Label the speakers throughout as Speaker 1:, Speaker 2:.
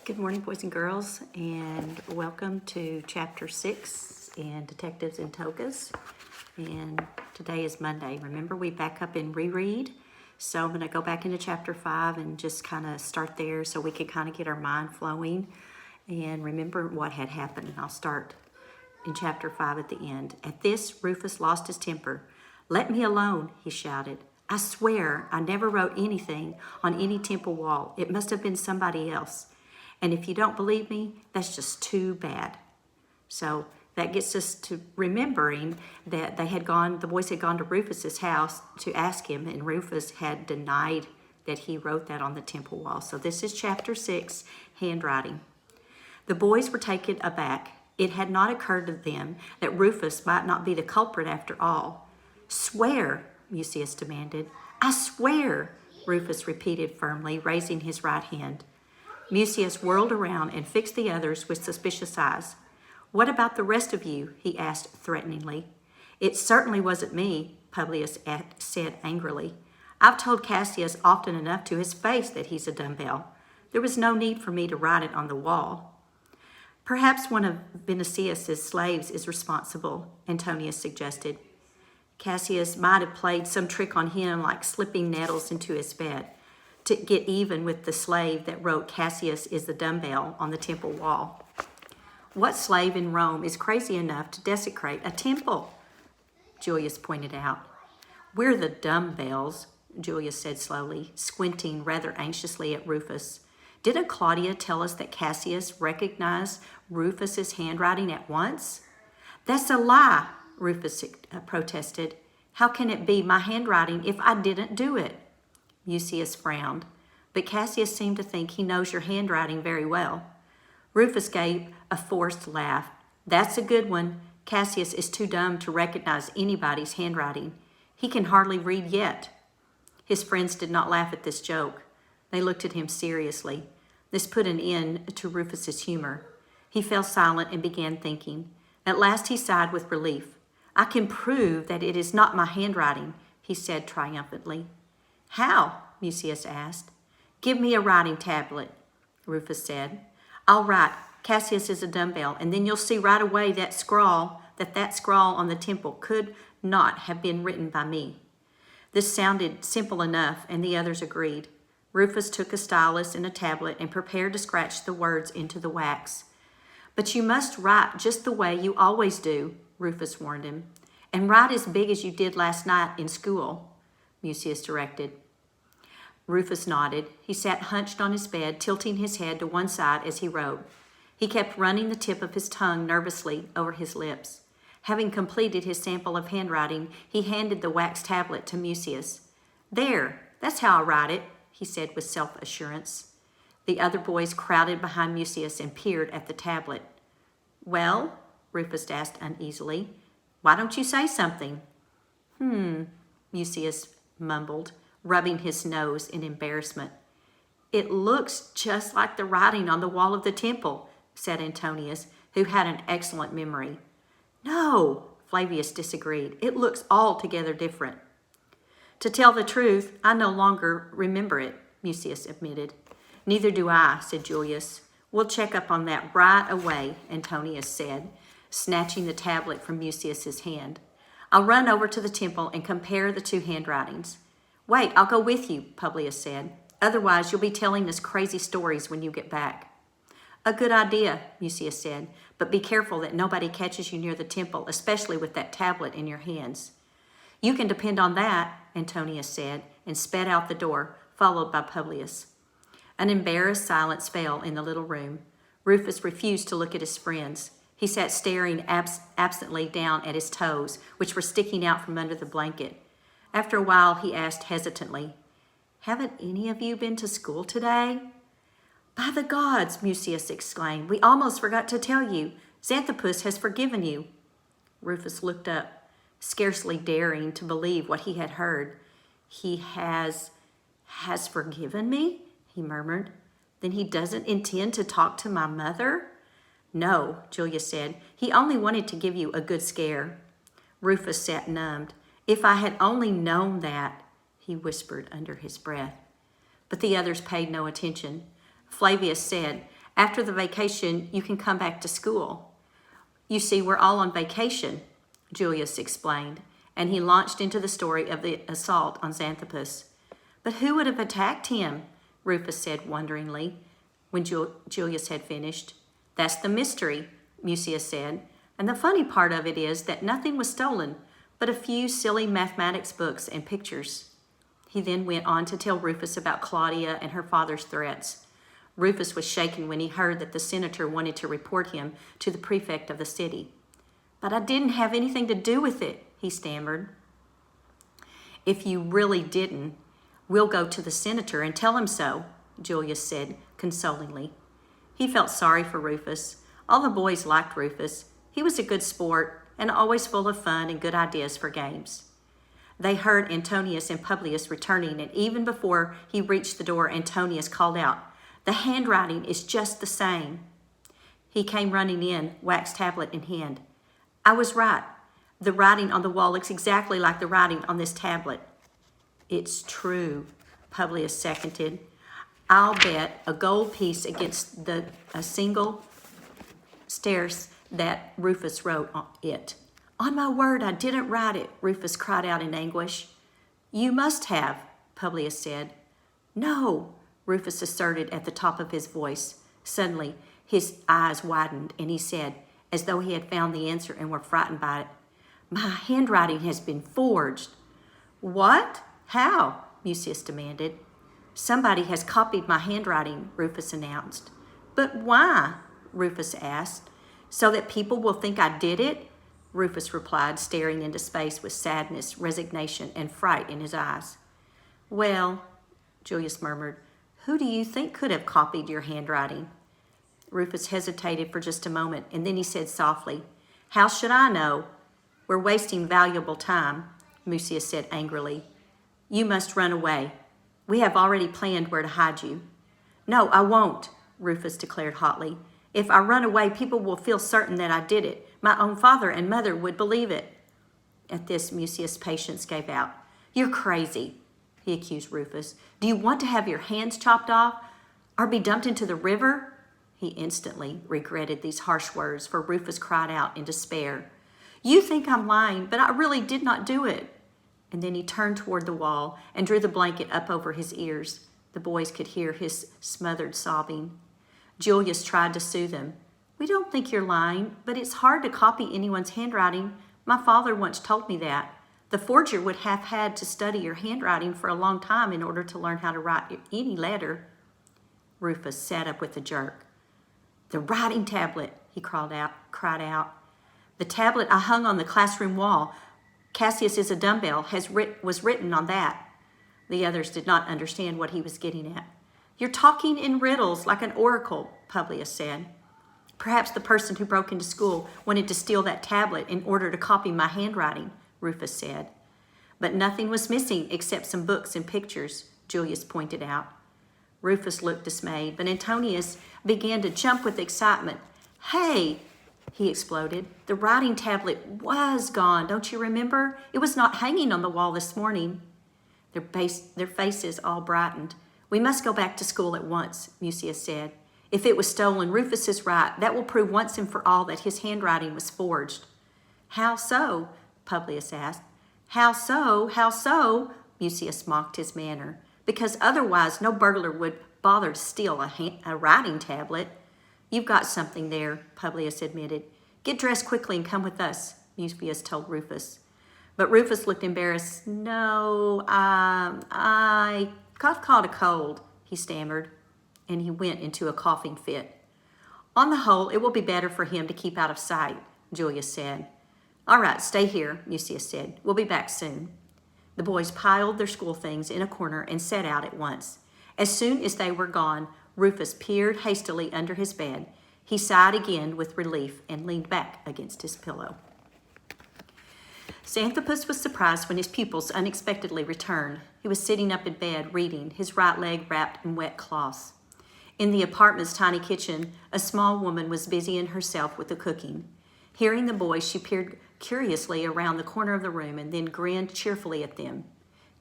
Speaker 1: Good morning, boys and girls, and welcome to Chapter 6 in Detectives in Togas. And today is Monday. Remember, we back up and reread. So I'm going to go back into Chapter 5 and just kind of start there so we can kind of get our mind flowing and remember what had happened. And I'll start in Chapter 5 at the end. At this, Rufus lost his temper. "Let me alone," he shouted. "I swear I never wrote anything on any temple wall. It must have been somebody else. And if you don't believe me, that's just too bad." So that gets us to remembering that the boys had gone to Rufus's house to ask him, and Rufus had denied that he wrote that on the temple wall. So this is Chapter 6, handwriting. The boys were taken aback. It had not occurred to them that Rufus might not be the culprit after all. "Swear," Mucius demanded. "I swear," Rufus repeated firmly, raising his right hand. Mucius whirled around and fixed the others with suspicious eyes. "What about the rest of you?" he asked threateningly. "It certainly wasn't me," Publius said angrily. "I've told Cassius often enough to his face that he's a dumbbell. There was no need for me to write it on the wall." "Perhaps one of Vinicius's slaves is responsible," Antonius suggested. "Cassius might have played some trick on him, like slipping nettles into his bed, to get even with the slave that wrote 'Cassius is the dumbbell' on the temple wall." "What slave in Rome is crazy enough to desecrate a temple?" Julius pointed out. "We're the dumbbells," Julius said slowly, squinting rather anxiously at Rufus. "Didn't Claudia tell us that Cassius recognized Rufus's handwriting at once?" "That's a lie," Rufus protested. "How can it be my handwriting if I didn't do it?" Mucius frowned, but Cassius seemed to think he knows your handwriting very well. Rufus gave a forced laugh. "That's a good one. Cassius is too dumb to recognize anybody's handwriting. He can hardly read yet." His friends did not laugh at this joke. They looked at him seriously. This put an end to Rufus's humor. He fell silent and began thinking. At last he sighed with relief. "I can prove that it is not my handwriting," he said triumphantly. "How?" Mucius asked. "Give me a writing tablet," Rufus said. "I'll write, 'Cassius is a dumbbell,' and then you'll see right away that scrawl on the temple could not have been written by me." This sounded simple enough, and the others agreed. Rufus took a stylus and a tablet and prepared to scratch the words into the wax. "But you must write just the way you always do," Rufus warned him. "And write as big as you did last night in school," Mucius directed. Rufus nodded. He sat hunched on his bed, tilting his head to one side as he wrote. He kept running the tip of his tongue nervously over his lips. Having completed his sample of handwriting, he handed the wax tablet to Mucius. "There, that's how I write it," he said with self-assurance. The other boys crowded behind Mucius and peered at the tablet. "Well?" Rufus asked uneasily. "Why don't you say something?" Mucius mumbled, rubbing his nose in embarrassment. "It looks just like the writing on the wall of the temple," said Antonius, who had an excellent memory. "No," Flavius disagreed. "It looks altogether different." "To tell the truth, I no longer remember it," Mucius admitted. "Neither do I," said Julius. "We'll check up on that right away," Antonius said, snatching the tablet from Mucius's hand. "I'll run over to the temple and compare the two handwritings." "Wait, I'll go with you," Publius said. "Otherwise, you'll be telling us crazy stories when you get back." "A good idea," Mucius said, "but be careful that nobody catches you near the temple, especially with that tablet in your hands." "You can depend on that," Antonius said, and sped out the door, followed by Publius. An embarrassed silence fell in the little room. Rufus refused to look at his friends. He sat staring absently down at his toes, which were sticking out from under the blanket. After a while, he asked hesitantly, "Haven't any of you been to school today?" "By the gods," Mucius exclaimed, "we almost forgot to tell you. Xanthopus has forgiven you." Rufus looked up, scarcely daring to believe what he had heard. "He has forgiven me?" he murmured. "Then he doesn't intend to talk to my mother?" "No," Julius said. "He only wanted to give you a good scare." Rufus sat numbed. "If I had only known that," he whispered under his breath. But the others paid no attention. Flavius said, After the vacation, you can come back to school. You see, we're all on vacation, Julius explained, and he launched into the story of the assault on Xanthipus. But who would have attacked him? Rufus said wonderingly when Julius had finished. That's the mystery, Mucius said, and the funny part of it is that nothing was stolen but a few silly mathematics books and pictures. He then went on to tell Rufus about Claudia and her father's threats. Rufus was shaken when he heard that the senator wanted to report him to the prefect of the city. But I didn't have anything to do with it, he stammered. If you really didn't, we'll go to the senator and tell him so, Julius said consolingly. He felt sorry for Rufus. All the boys liked Rufus. He was a good sport and always full of fun and good ideas for games. They heard Antonius and Publius returning, and even before he reached the door, Antonius called out, "The handwriting is just the same." He came running in, wax tablet in hand. "I was right. The writing on the wall looks exactly like the writing on this tablet." "It's true," Publius seconded. "I'll bet a gold piece against a single stairs that Rufus wrote on it." "On my word, I didn't write it," Rufus cried out in anguish. "You must have," Publius said. "No," Rufus asserted at the top of his voice. Suddenly, his eyes widened, and he said, as though he had found the answer and were frightened by it, "My handwriting has been forged." "What? How?" Mucius demanded. "Somebody has copied my handwriting," Rufus announced. "But why?" Rufus asked. "So that people will think I did it?" Rufus replied, staring into space with sadness, resignation, and fright in his eyes. "Well," Julius murmured, "who do you think could have copied your handwriting?" Rufus hesitated for just a moment, and then he said softly, "How should I know? We're wasting valuable time," Mucius said angrily. "You must run away. We have already planned where to hide you." "No, I won't," Rufus declared hotly. "If I run away, people will feel certain that I did it. My own father and mother would believe it." At this, Mucius' patience gave out. "You're crazy," he accused Rufus. "Do you want to have your hands chopped off or be dumped into the river?" He instantly regretted these harsh words, for Rufus cried out in despair, "You think I'm lying, but I really did not do it." And then he turned toward the wall and drew the blanket up over his ears. The boys could hear his smothered sobbing. Julius tried to soothe him. "We don't think you're lying, but it's hard to copy anyone's handwriting. My father once told me that. The forger would have had to study your handwriting for a long time in order to learn how to write any letter." Rufus sat up with a jerk. "The writing tablet," he cried out. "The tablet I hung on the classroom wall. Cassius is a dumbbell was written on that." The others did not understand what he was getting at. "You're talking in riddles like an oracle," Publius said. "Perhaps the person who broke into school wanted to steal that tablet in order to copy my handwriting," Rufus said. "But nothing was missing except some books and pictures," Julius pointed out. Rufus looked dismayed, but Antonius began to jump with excitement. "Hey!" he exploded. "The writing tablet was gone, don't you remember? It was not hanging on the wall this morning." Their faces all brightened. "We must go back to school at once," Mucius said. "If it was stolen, Rufus is right. That will prove once and for all that his handwriting was forged." "How so?" Publius asked. "How so? How so?" Mucius mocked his manner. "Because otherwise no burglar would bother to steal a writing tablet." "You've got something there," Publius admitted. "Get dressed quickly and come with us," Mucius told Rufus. But Rufus looked embarrassed. "No, I caught a cold," he stammered, and he went into a coughing fit. "On the whole, it will be better for him to keep out of sight," Julius said. "All right, stay here," Mucius said. "We'll be back soon." The boys piled their school things in a corner and set out at once. As soon as they were gone, Rufus peered hastily under his bed. He sighed again with relief and leaned back against his pillow. Xanthipus was surprised when his pupils unexpectedly returned. He was sitting up in bed, reading, his right leg wrapped in wet cloths. In the apartment's tiny kitchen, a small woman was busying herself with the cooking. Hearing the boys, she peered curiously around the corner of the room and then grinned cheerfully at them.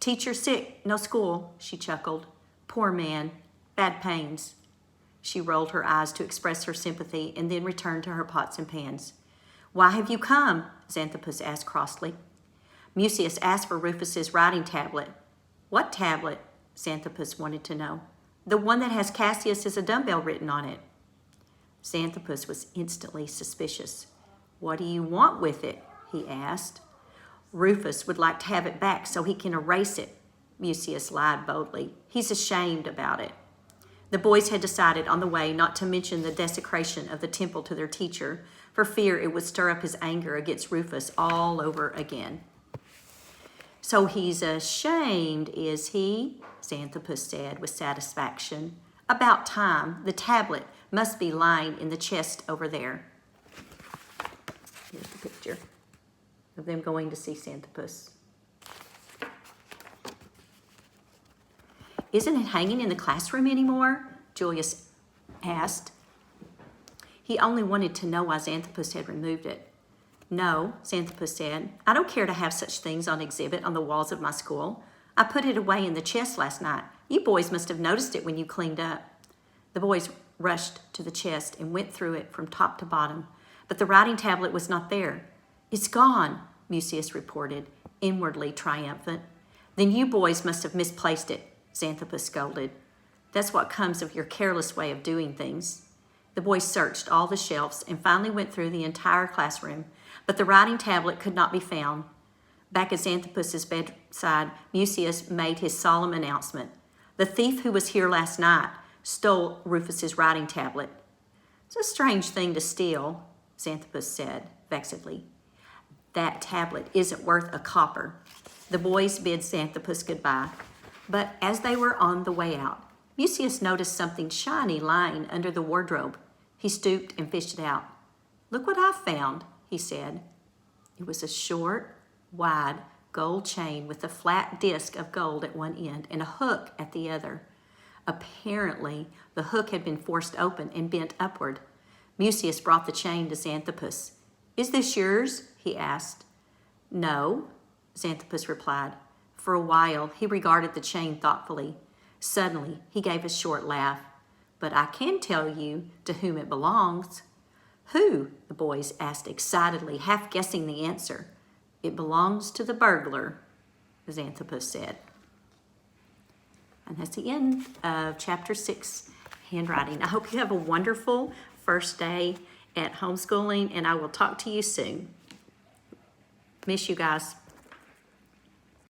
Speaker 1: "Teacher sick, no school," she chuckled. "Poor man, bad pains." She rolled her eyes to express her sympathy and then returned to her pots and pans. Why have you come? Xanthopus asked crossly. Mucius asked for Rufus's writing tablet. What tablet? Xanthopus wanted to know. The one that has Cassius as a dumbbell written on it. Xanthopus was instantly suspicious. What do you want with it? He asked. Rufus would like to have it back so he can erase it, Mucius lied boldly. He's ashamed about it. The boys had decided on the way not to mention the desecration of the temple to their teacher for fear it would stir up his anger against Rufus all over again. So he's ashamed, is he? Xanthopus said with satisfaction. About time. The tablet must be lying in the chest over there. Here's the picture of them going to see Xanthopus. Isn't it hanging in the classroom anymore? Julius asked. He only wanted to know why Xanthopus had removed it. No, Xanthopus said. I don't care to have such things on exhibit on the walls of my school. I put it away in the chest last night. You boys must have noticed it when you cleaned up. The boys rushed to the chest and went through it from top to bottom, but the writing tablet was not there. It's gone, Mucius reported, inwardly triumphant. Then you boys must have misplaced it, Xanthopus scolded. That's what comes of your careless way of doing things. The boys searched all the shelves and finally went through the entire classroom, but the writing tablet could not be found. Back at Xanthopus's bedside, Mucius made his solemn announcement. The thief who was here last night stole Rufus's writing tablet. It's a strange thing to steal, Xanthopus said vexedly. That tablet isn't worth a copper. The boys bid Xanthopus goodbye, but as they were on the way out, Mucius noticed something shiny lying under the wardrobe. He stooped and fished it out. Look what I found, he said. It was a short, wide gold chain with a flat disc of gold at one end and a hook at the other. Apparently, the hook had been forced open and bent upward. Mucius brought the chain to Xanthopus. Is this yours? He asked. No, Xanthopus replied. For a while, he regarded the chain thoughtfully. Suddenly, he gave a short laugh. But I can tell you to whom it belongs. Who? The boys asked excitedly, half guessing the answer. It belongs to the burglar, Xanthopus said. And that's the end of chapter 6, handwriting. I hope you have a wonderful first day at homeschooling, and I will talk to you soon. Miss you guys.